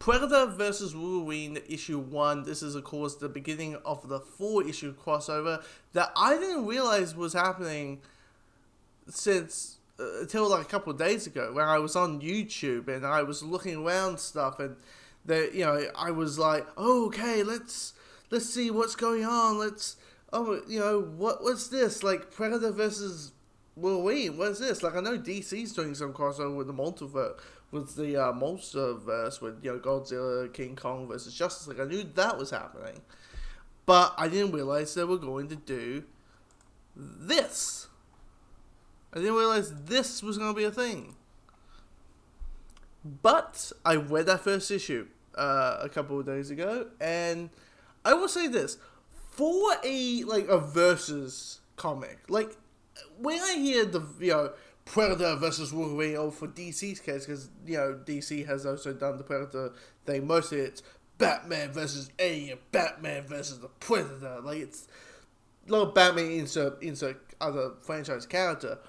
Predator versus Wolverine issue 1. This is, of course, the beginning of the 4-issue crossover that I didn't realize was happening since until like a couple of days ago, when I was on YouTube and I was looking around stuff, and I was like, oh, okay, let's see what's going on. What's this? Like, Predator versus Wolverine, what is this? Like, I know DC's doing some crossover with the multiverse, with the Monsterverse, with Godzilla, King Kong versus Justice League. I knew that was happening, but I didn't realize they were going to do this. I didn't realize this was going to be a thing. But I read that first issue a couple of days ago, and I will say this: for a versus comic, like, when I hear the Predator versus Wolverine, or for DC's case, because DC has also done the Predator thing. Mostly it's Batman versus Alien, Batman versus the Predator. Like, it's a lot of Batman insert other franchise character.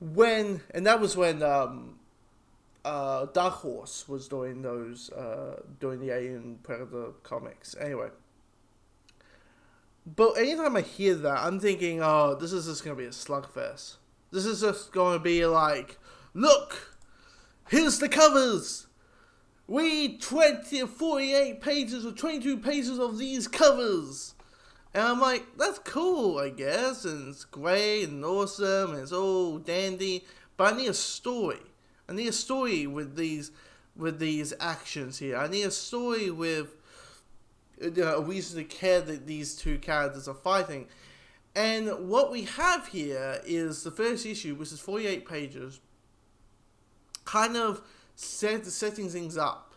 That was when Dark Horse was doing doing the Alien Predator comics. Anyway. But anytime I hear that, I'm thinking, oh, this is just going to be a slugfest. This is just going to be like, look, here's the covers. We 48 pages or 22 pages of these covers. And I'm like, that's cool, I guess. And it's great and awesome and it's all dandy. But I need a story. I need a story with these actions here. I need a story with a reason to care that these two characters are fighting. And what we have here is the first issue, which is 48 pages, kind of setting things up.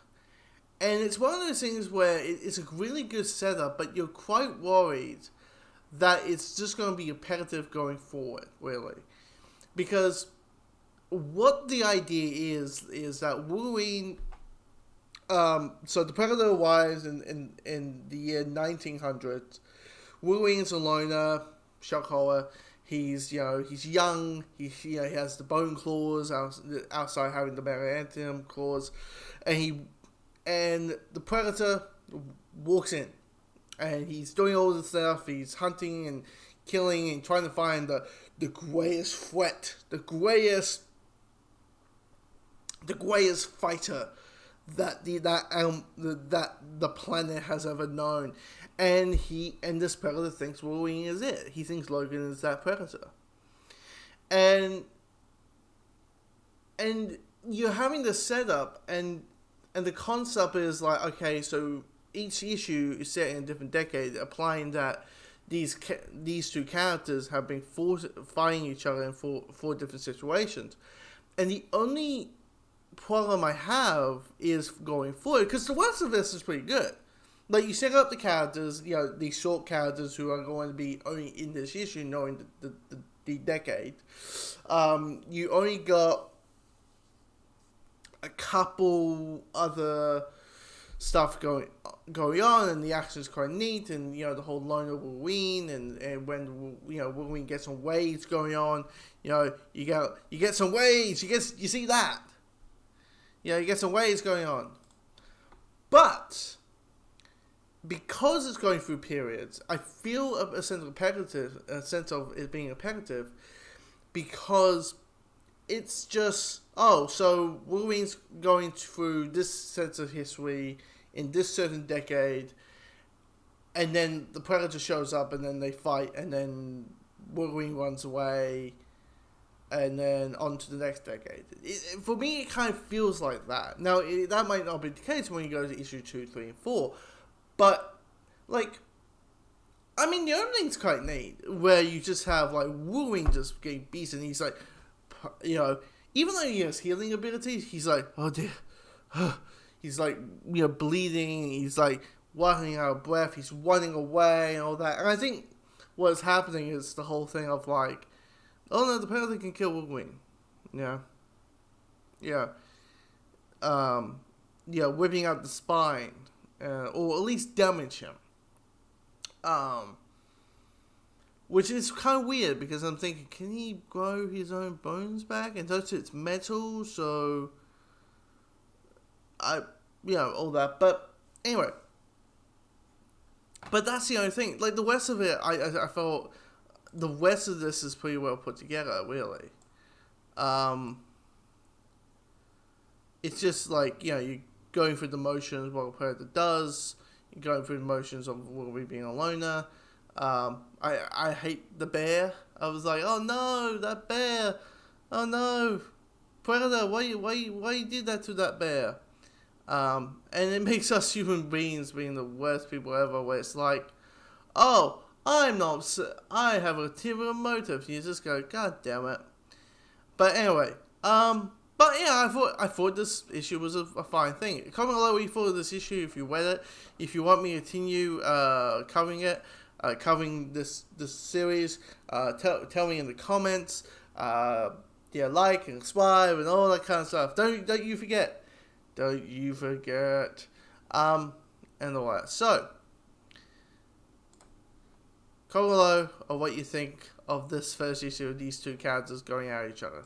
And it's one of those things where it's a really good setup, but you're quite worried that it's just going to be repetitive going forward, really. Because what the idea is that Wolverine... so the Predator arrives in the year 1900. Wolverine's a loner, shock horror. He's young. He has the bone claws outside having the adamantium claws, and the Predator walks in, and he's doing all this stuff. He's hunting and killing and trying to find the greatest threat, the greatest fighter that the planet has ever known, and this Predator thinks Wolverine is it. He thinks Logan is that Predator, and you're having this setup, and the concept is like, okay, so each issue is set in a different decade, applying that these two characters have been fighting each other in four different situations, and the only problem I have is going forward, because the rest of this is pretty good. Like, you set up the characters, these short characters who are going to be only in this issue, knowing the decade. You only got a couple other stuff going on, and the action is quite neat, and the whole loner Wolverine, and when Wolverine gets some waves going on, you get some waves, you see that. You get some waves going on. But because it's going through periods, I feel a sense of it being repetitive, because it's just, so Wolverine's going through this sense of history in this certain decade, and then the Predator shows up, and then they fight, and then Wolverine runs away, and then on to the next decade. For me, it kind of feels like that. Now, that might not be the case when you go to issue 2, 3, and 4. But, the opening's quite neat, where you just have, Wolverine just getting beaten, and he's like, even though he has healing abilities, he's like, oh dear. He's bleeding, he's running out of breath, he's running away, and all that. And I think what's happening is the whole thing of, oh no, the Predator can kill Wolverine. Yeah. Whipping out the spine, or at least damage him. Which is kind of weird, because I'm thinking, can he grow his own bones back? And notice it's metal, so all that. But anyway, but that's the only thing. Like the rest of it, I felt the rest of this is pretty well put together. Really, it's just like you going through the motions what a predator does. You're going through the motions of Wolverine being a loner. I hate the bear. I was like, oh no, that bear. Oh no, Predator, why you did that to that bear? And it makes us human beings being the worst people ever. Where it's like, oh, I have a ulterior motive. You just go, God damn it. But anyway, but yeah, I thought this issue was a fine thing. Comment below what you thought of this issue. If you read it, if you want me to continue covering it, covering this series, tell me in the comments. Like and subscribe and all that kind of stuff. Don't you forget. Don't you forget. And all that. So, comment below on what you think of this first issue of these two characters going at each other.